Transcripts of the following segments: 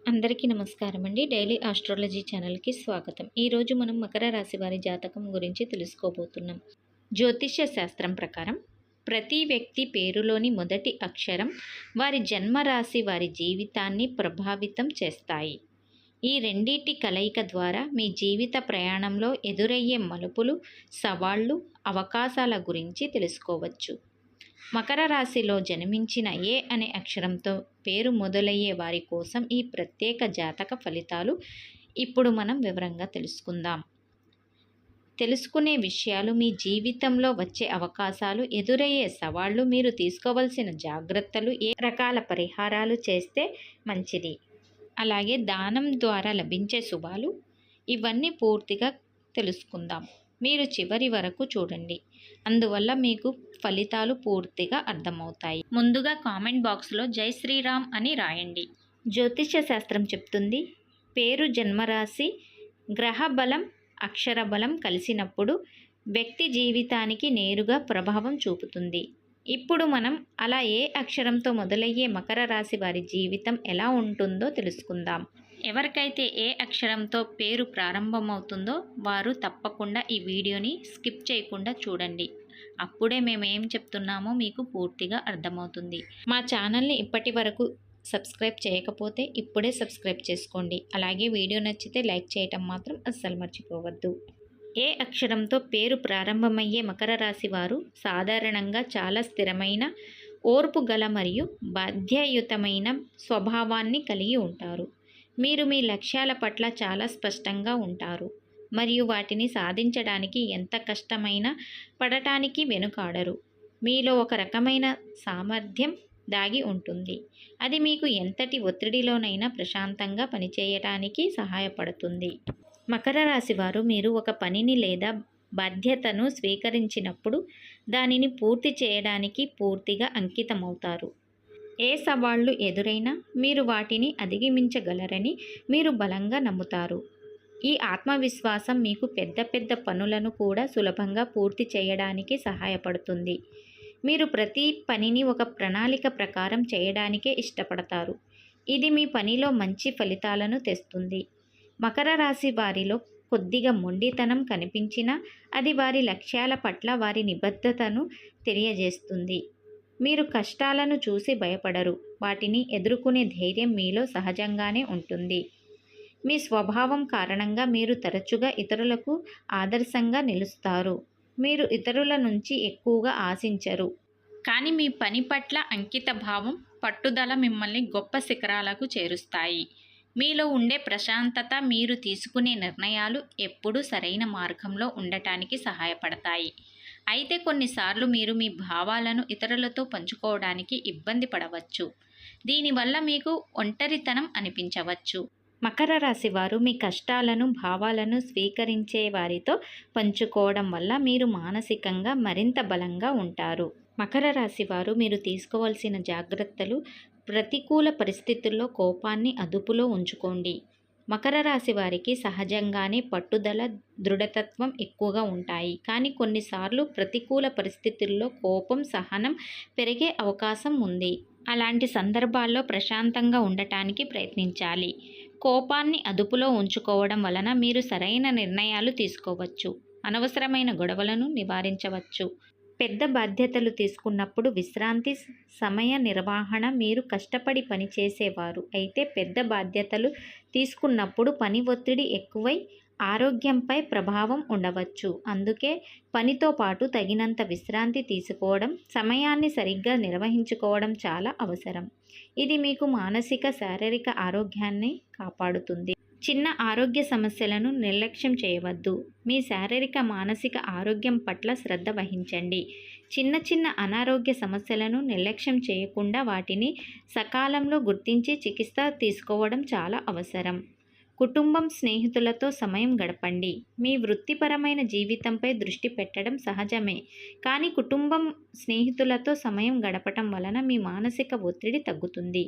అందరికీ నమస్కారం అండి. డైలీ ఆస్ట్రాలజీ ఛానల్‌కి స్వాగతం. ఈరోజు మనం మకర రాశి వారి జాతకం గురించి తెలుసుకోబోతున్నాం. జ్యోతిష్య శాస్త్రం ప్రకారం ప్రతి వ్యక్తి పేరులోని మొదటి అక్షరం వారి జన్మరాశి వారి జీవితాన్ని ప్రభావితం చేస్తాయి. ఈ రెండిటి కలయిక ద్వారా మీ జీవిత ప్రయాణంలో ఎదురయ్యే మలుపులు, సవాళ్లు, అవకాశాల గురించి తెలుసుకోవచ్చు. మకర రాశిలో జన్మించిన ఏ అనే అక్షరంతో పేరు మొదలయ్యే వారి కోసం ఈ ప్రత్యేక జాతక ఫలితాలు ఇప్పుడు మనం వివరంగా తెలుసుకుందాం. తెలుసుకునే విషయాలు మీ జీవితంలో వచ్చే అవకాశాలు, ఎదురయ్యే సవాళ్లు, మీరు తీసుకోవాల్సిన జాగ్రత్తలు, ఏ రకాల పరిహారాలు చేస్తే మంచిది, అలాగే దానం ద్వారా లభించే శుభాలు, ఇవన్నీ పూర్తిగా తెలుసుకుందాం. మీరు చివరి వరకు చూడండి, అందువల్ల మీకు ఫలితాలు పూర్తిగా అర్థమవుతాయి. ముందుగా కామెంట్ బాక్స్లో జై శ్రీరామ్ అని రాయండి. జ్యోతిష్య శాస్త్రం చెప్తుంది, పేరు జన్మరాశి గ్రహ బలం అక్షర బలం కలిసినప్పుడు వ్యక్తి జీవితానికి నేరుగా ప్రభావం చూపుతుంది. ఇప్పుడు మనం అలా ఏ అక్షరంతో మొదలయ్యే మకర రాశి వారి జీవితం ఎలా ఉంటుందో తెలుసుకుందాం. ఎవరికైతే ఏ అక్షరంతో పేరు ప్రారంభమవుతుందో వారు తప్పకుండా ఈ వీడియోని స్కిప్ చేయకుండా చూడండి. అప్పుడే మేము ఏం చెప్తున్నామో మీకు పూర్తిగా అర్థమవుతుంది. మా ఛానల్ని ఇప్పటి వరకు సబ్స్క్రైబ్ చేయకపోతే ఇప్పుడే సబ్స్క్రైబ్ చేసుకోండి. అలాగే వీడియో నచ్చితే లైక్ చేయటం మాత్రం అస్సలు మర్చిపోవద్దు. ఏ అక్షరంతో పేరు ప్రారంభమయ్యే మకర రాశి వారు సాధారణంగా చాలా స్థిరమైన, ఓర్పు గల మరియు బాధ్యయుతమైన స్వభావాన్ని కలిగి ఉంటారు. మీరు మీ లక్ష్యాల పట్ల చాలా స్పష్టంగా ఉంటారు మరియు వాటిని సాధించడానికి ఎంత కష్టమైనా పడటానికి వెనుకాడరు. మీలో ఒక రకమైన సామర్థ్యం దాగి ఉంటుంది. అది మీకు ఎంతటి ఒత్తిడిలోనైనా ప్రశాంతంగా పనిచేయటానికి సహాయపడుతుంది. మకర రాశి వారు మీరు ఒక పనిని లేదా బాధ్యతను స్వీకరించినప్పుడు దానిని పూర్తి చేయడానికి పూర్తిగా అంకితమవుతారు. ఏ సవాళ్లు ఎదురైనా మీరు వాటిని అధిగమించగలరని మీరు బలంగా నమ్ముతారు. ఈ ఆత్మవిశ్వాసం మీకు పెద్ద పెద్ద పనులను కూడా సులభంగా పూర్తి చేయడానికి సహాయపడుతుంది. మీరు ప్రతి పనిని ఒక ప్రణాళిక ప్రకారం చేయడానికే ఇష్టపడతారు. ఇది మీ పనిలో మంచి ఫలితాలను తెస్తుంది. మకర రాశి వారిలో కొద్దిగా మొండితనం కనిపించినా అది వారి లక్ష్యాల పట్ల వారి నిబద్ధతను తెలియజేస్తుంది. మీరు కష్టాలను చూసి భయపడరు. వాటిని ఎదుర్కొనే ధైర్యం మీలో సహజంగానే ఉంటుంది. మీ స్వభావం కారణంగా మీరు తరచుగా ఇతరులకు ఆదర్శంగా నిలుస్తారు. మీరు ఇతరుల నుంచి ఎక్కువగా ఆశించరు, కానీ మీ పని పట్ల అంకిత భావం, పట్టుదల మిమ్మల్ని గొప్ప శిఖరాలకు చేరుస్తాయి. మీలో ఉండే ప్రశాంతత మీరు తీసుకునే నిర్ణయాలు ఎప్పుడూ సరైన మార్గంలో ఉండటానికి సహాయపడతాయి. అయితే కొన్నిసార్లు మీరు మీ భావాలను ఇతరులతో పంచుకోవడానికి ఇబ్బంది పడవచ్చు. దీనివల్ల మీకు ఒంటరితనం అనిపించవచ్చు. మకర రాశి వారు మీ కష్టాలను, భావాలను స్వీకరించే వారితో పంచుకోవడం వల్ల మీరు మానసికంగా మరింత బలంగా ఉంటారు. మకర రాశి వారు మీరు తీసుకోవాల్సిన జాగ్రత్తలు: ప్రతికూల పరిస్థితుల్లో కోపాన్ని అదుపులో ఉంచుకోండి. మకర రాశి వారికి సహజంగానే పట్టుదల, దృఢతత్వం ఎక్కువగా ఉంటాయి. కానీ కొన్నిసార్లు ప్రతికూల పరిస్థితుల్లో కోపం, సహనం పెరిగే అవకాశం ఉంది. అలాంటి సందర్భాల్లో ప్రశాంతంగా ఉండటానికి ప్రయత్నించాలి. కోపాన్ని అదుపులో ఉంచుకోవడం వలన మీరు సరైన నిర్ణయాలు తీసుకోవచ్చు, అనవసరమైన గొడవలను నివారించవచ్చు. పెద్ద బాధ్యతలు తీసుకున్నప్పుడు విశ్రాంతి, సమయ నిర్వహణ మీరు కష్టపడి పనిచేసేవారు అయితే పెద్ద బాధ్యతలు తీసుకున్నప్పుడు పని ఒత్తిడి ఎక్కువై ఆరోగ్యంపై ప్రభావం ఉండవచ్చు. అందుకే పనితో పాటు తగినంత విశ్రాంతి తీసుకోవడం, సమయాన్ని సరిగ్గా నిర్వహించుకోవడం చాలా అవసరం. ఇది మీకు మానసిక, శారీరక ఆరోగ్యాన్ని కాపాడుతుంది. చిన్న ఆరోగ్య సమస్యలను నిర్లక్ష్యం చేయవద్దు. మీ శారీరక, మానసిక ఆరోగ్యం పట్ల శ్రద్ధ వహించండి. చిన్న చిన్న అనారోగ్య సమస్యలను నిర్లక్ష్యం చేయకుండా వాటిని సకాలంలో గుర్తించి చికిత్స తీసుకోవడం చాలా అవసరం. కుటుంబం, స్నేహితులతో సమయం గడపండి. మీ వృత్తిపరమైన జీవితంపై దృష్టి పెట్టడం సహజమే, కానీ కుటుంబం, స్నేహితులతో సమయం గడపటం వలన మీ మానసిక ఒత్తిడి తగ్గుతుంది.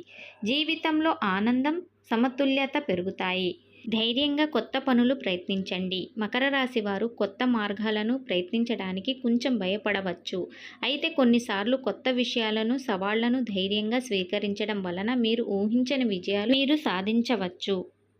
జీవితంలో ఆనందం, సమతుల్యత పెరుగుతాయి. ధైర్యంగా కొత్త పనులు ప్రయత్నించండి. మకర రాశి వారు కొత్త మార్గాలను ప్రయత్నించడానికి కొంచెం భయపడవచ్చు. అయితే కొన్నిసార్లు కొత్త విషయాలను, సవాళ్లను ధైర్యంగా స్వీకరించడం వలన మీరు ఊహించని విజయాలు మీరు సాధించవచ్చు.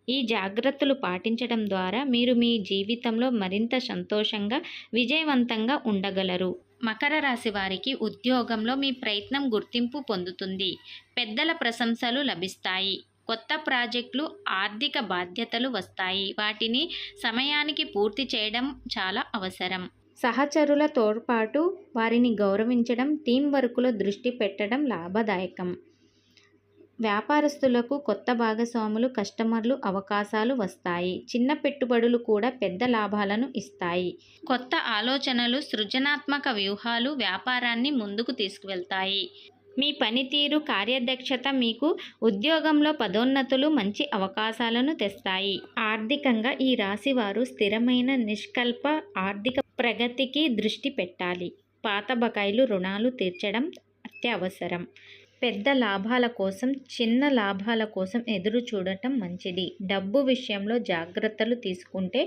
ఈ జాగ్రత్తలు పాటించడం ద్వారా మీరు మీ జీవితంలో మరింత సంతోషంగా, విజయవంతంగా ఉండగలరు. మకర రాశి వారికి ఉద్యోగంలో మీ ప్రయత్నం గుర్తింపు పొందుతుంది. పెద్దల ప్రశంసలు లభిస్తాయి. కొత్త ప్రాజెక్టులు, ఆర్థిక బాధ్యతలు వస్తాయి. వాటిని సమయానికి పూర్తి చేయడం చాలా అవసరం. సహచరుల తోడ్పాటు, వారిని గౌరవించడం, టీం వర్క్లో దృష్టి పెట్టడం లాభదాయకం. వ్యాపారస్తులకు కొత్త భాగస్వాములు, కస్టమర్లు, అవకాశాలు వస్తాయి. చిన్న పెట్టుబడులు కూడా పెద్ద లాభాలను ఇస్తాయి. కొత్త ఆలోచనలు, సృజనాత్మక వ్యూహాలు వ్యాపారాన్ని ముందుకు తీసుకువెళ్తాయి. మీ పనితీరు, కార్యదక్షత మీకు ఉద్యోగంలో పదోన్నతులు, మంచి అవకాశాలను తెస్తాయి. ఆర్థికంగా ఈ రాశివారు స్థిరమైన, నిష్కల్ప ఆర్థిక ప్రగతికి దృష్టి పెట్టాలి. పాత బకాయిలు, రుణాలు తీర్చడం అత్యవసరం. పెద్ద లాభాల కోసం చిన్న లాభాల కోసం ఎదురు చూడటం మంచిది. డబ్బు విషయంలో జాగ్రత్తలు తీసుకుంటే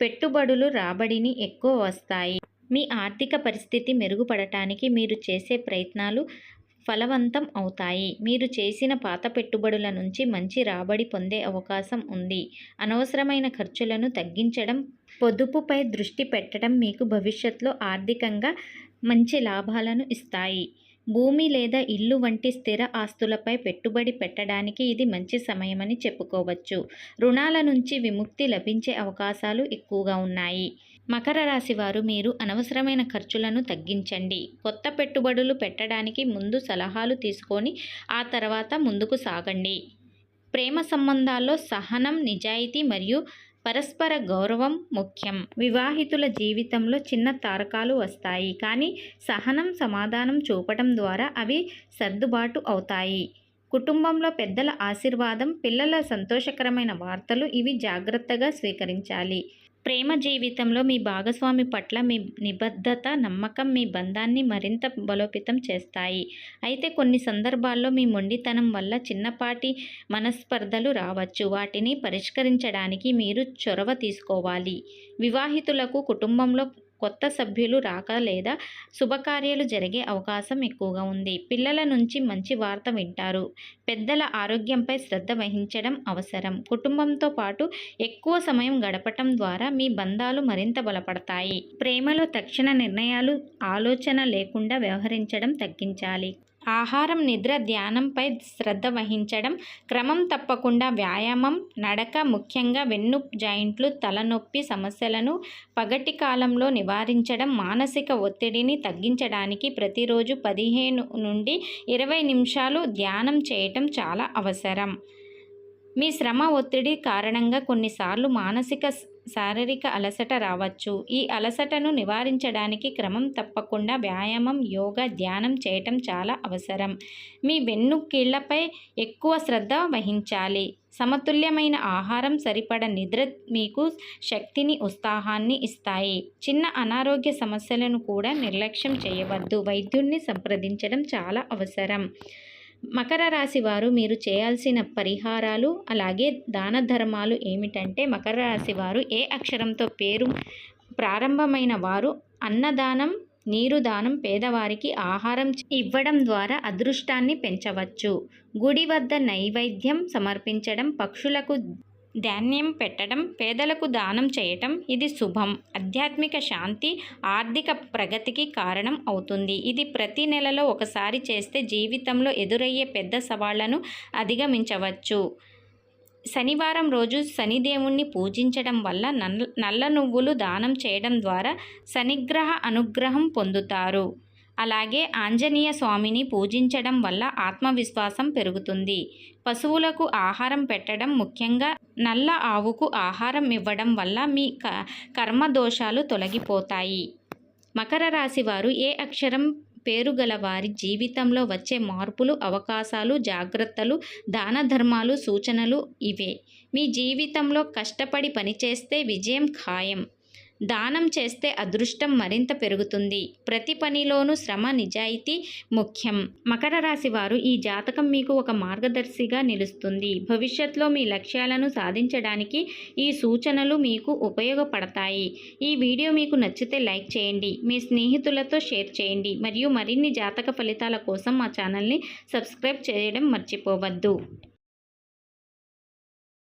పెట్టుబడులు రాబడిని ఎక్కువ వస్తాయి. మీ ఆర్థిక పరిస్థితి మెరుగుపడటానికి మీరు చేసే ప్రయత్నాలు ఫలవంతం అవుతాయి. మీరు చేసిన పాత పెట్టుబడుల నుంచి మంచి రాబడి పొందే అవకాశం ఉంది. అనవసరమైన ఖర్చులను తగ్గించడం, పొదుపుపై దృష్టి పెట్టడం మీకు భవిష్యత్తులో ఆర్థికంగా మంచి లాభాలను ఇస్తాయి. భూమి లేదా ఇల్లు వంటి స్థిర ఆస్తులపై పెట్టుబడి పెట్టడానికి ఇది మంచి సమయమని చెప్పుకోవచ్చు. రుణాల నుంచి విముక్తి లభించే అవకాశాలు ఎక్కువగా ఉన్నాయి. మకర రాశి వారు మీరు అనవసరమైన ఖర్చులను తగ్గించండి. కొత్త పెట్టుబడులు పెట్టడానికి ముందు సలహాలు తీసుకొని ఆ తర్వాత ముందుకు సాగండి. ప్రేమ సంబంధాల్లో సహనం, నిజాయితీ మరియు పరస్పర గౌరవం ముఖ్యం. వివాహితుల జీవితంలో చిన్న తారకాలు వస్తాయి, కానీ సహనం, సమాధానం చూపడం ద్వారా అవి సర్దుబాటు అవుతాయి. కుటుంబంలో పెద్దల ఆశీర్వాదం, పిల్లల సంతోషకరమైన వార్తలు ఇవి జాగ్రత్తగా స్వీకరించాలి. ప్రేమ జీవితంలో మీ భాగస్వామి పట్ల మీ నిబద్ధత, నమ్మకం మీ బంధాన్ని మరింత బలోపేతం చేస్తాయి. అయితే కొన్ని సందర్భాల్లో మీ మొండితనం వల్ల చిన్నపాటి మనస్పర్ధలు రావచ్చు. వాటిని పరిష్కరించడానికి మీరు చొరవ తీసుకోవాలి. వివాహితులకు కుటుంబంలో కొత్త సభ్యులు రాక లేదా శుభకార్యాలు జరిగే అవకాశం ఎక్కువగా ఉంది. పిల్లల నుంచి మంచి వార్త వింటారు. పెద్దల ఆరోగ్యంపై శ్రద్ధ వహించడం అవసరం. కుటుంబంతో పాటు ఎక్కువ సమయం గడపటం ద్వారా మీ బంధాలు మరింత బలపడతాయి. ప్రేమలో తక్షణ నిర్ణయాలు, ఆలోచన లేకుండా వ్యవహరించడం తగ్గించాలి. ఆహారం, నిద్ర, ధ్యానంపై శ్రద్ధ వహించడం, క్రమం తప్పకుండా వ్యాయామం, నడక, ముఖ్యంగా వెన్ను జాయింట్లు, తలనొప్పి సమస్యలను పగటి కాలంలో నివారించడం, మానసిక ఒత్తిడిని తగ్గించడానికి ప్రతిరోజు 15 నుండి 20 నిమిషాలు ధ్యానం చేయటం చాలా అవసరం. మీ శ్రమ, ఒత్తిడి కారణంగా కొన్నిసార్లు మానసిక, శారీరక అలసట రావచ్చు. ఈ అలసటను నివారించడానికి క్రమం తప్పకుండా వ్యాయామం, యోగా, ధ్యానం చేయటం చాలా అవసరం. మీ వెన్ను కీళ్లపై ఎక్కువ శ్రద్ధ వహించాలి. సమతుల్యమైన ఆహారం, సరిపడ నిద్ర మీకు శక్తిని, ఉత్సాహాన్ని ఇస్తాయి. చిన్న అనారోగ్య సమస్యలను కూడా నిర్లక్ష్యం చేయవద్దు. వైద్యుడిని సంప్రదించడం చాలా అవసరం. మకర రాశి వారు మీరు చేయాల్సిన పరిహారాలు అలాగే దాన ధర్మాలు ఏమిటంటే, మకర రాశి వారు ఏ అక్షరంతో పేరు ప్రారంభమైన వారు అన్నదానం, నీరు దానం, పేదవారికి ఆహారం ఇవ్వడం ద్వారా అదృష్టాన్ని పెంచవచ్చు. గుడి వద్ద నైవేద్యం సమర్పించడం, పక్షులకు ధాన్యం పెట్టడం, పేదలకు దానం చేయటం ఇది శుభం. ఆధ్యాత్మిక శాంతి, ఆర్థిక ప్రగతికి కారణం అవుతుంది. ఇది ప్రతి నెలలో ఒకసారి చేస్తే జీవితంలో ఎదురయ్యే పెద్ద సవాళ్లను అధిగమించవచ్చు. శనివారం రోజు శనిదేవుణ్ణి పూజించడం వల్ల నల్ల నువ్వులు దానం చేయడం ద్వారా శనిగ్రహ అనుగ్రహం పొందుతారు. అలాగే ఆంజనేయ స్వామిని పూజించడం వల్ల ఆత్మవిశ్వాసం పెరుగుతుంది. పశువులకు ఆహారం పెట్టడం, ముఖ్యంగా నల్ల ఆవుకు ఆహారం ఇవ్వడం వల్ల మీ కర్మ దోషాలు తొలగిపోతాయి. మకర రాశి వారు ఏ అక్షరం పేరు గల వారి జీవితంలో వచ్చే మార్పులు, అవకాశాలు, జాగ్రత్తలు, దాన ధర్మాలు, సూచనలు ఇవే. మీ జీవితంలో కష్టపడి పనిచేస్తే విజయం ఖాయం. దానం చేస్తే అదృష్టం మరింత పెరుగుతుంది. ప్రతి పనిలోనూ శ్రమ, నిజాయితీ ముఖ్యం. మకర రాశి వారు ఈ జాతకం మీకు ఒక మార్గదర్శిగా నిలుస్తుంది. భవిష్యత్తులో మీ లక్ష్యాలను సాధించడానికి ఈ సూచనలు మీకు ఉపయోగపడతాయి. ఈ వీడియో మీకు నచ్చితే లైక్ చేయండి, మీ స్నేహితులతో షేర్ చేయండి మరియు మరిన్ని జాతక ఫలితాల కోసం మా ఛానల్ని సబ్స్క్రైబ్ చేయడం మర్చిపోవద్దు.